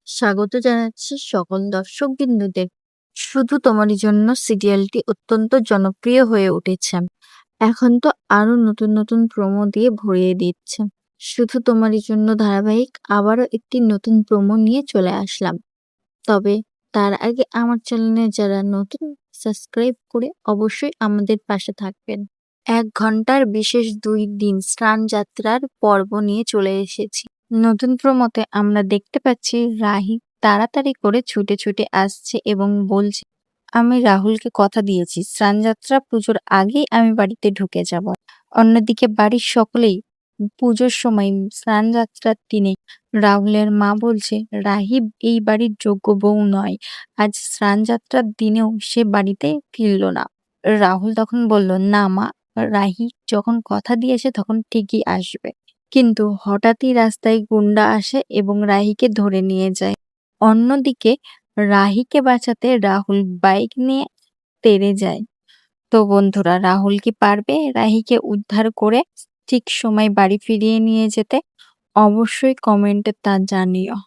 স্বাগত জানাচ্ছি সকল দর্শকবৃন্দদের। শুধু তোমারই জন্য সিরিয়ালটি অত্যন্ত জনপ্রিয় হয়ে উঠেছে। এখন তো আরো নতুন নতুন প্রোমো দিয়ে ভরিয়ে দিচ্ছে। শুধু তোমারই জন্য ধারাবাহিক আবারও একটি নতুন প্রোমো নিয়ে চলে আসলাম। তবে তার আগে আমার চ্যানেলে যারা নতুন, সাবস্ক্রাইব করে অবশ্যই আমাদের পাশে থাকবেন। ১ ঘন্টার বিশেষ ২ দিন স্নান যাত্রার পর্ব নিয়ে চলে এসেছি। নতুন প্রোমোতে আমরা দেখতে পাচ্ছি রাহি তাড়াতাড়ি করে ছুটে ছুটে আসছে এবং বলছে, আমি রাহুলকে কথা দিয়েছি স্নানযাত্রা পুজোর আগেই আমি বাড়িতে ঢুকে যাব। অন্যদিকে বাড়ির সকলেই পুজোর সময় স্নানযাত্রার দিনে রাহুলের মা বলছে রাহি এই বাড়ির যোগ্য বউ নয়। আজ স্নানযাত্রার দিনেও সে বাড়িতে ফিরল না। রাহুল তখন বলল, না মা, রাহি যখন কথা দিয়েছে তখন ঠিকই আসবে। কিন্তু হঠাৎই রাস্তায় গুন্ডা আসে এবং রাহিকে ধরে নিয়ে যায়। অন্যদিকে রাহিকে বাঁচাতে রাহুল বাইক নিয়ে তেড়ে যায়। তো বন্ধুরা, রাহুল কি পারবে রাহিকে উদ্ধার করে ঠিক সময় বাড়ি ফিরিয়ে নিয়ে যেতে? অবশ্যই কমেন্টে তা জানিও।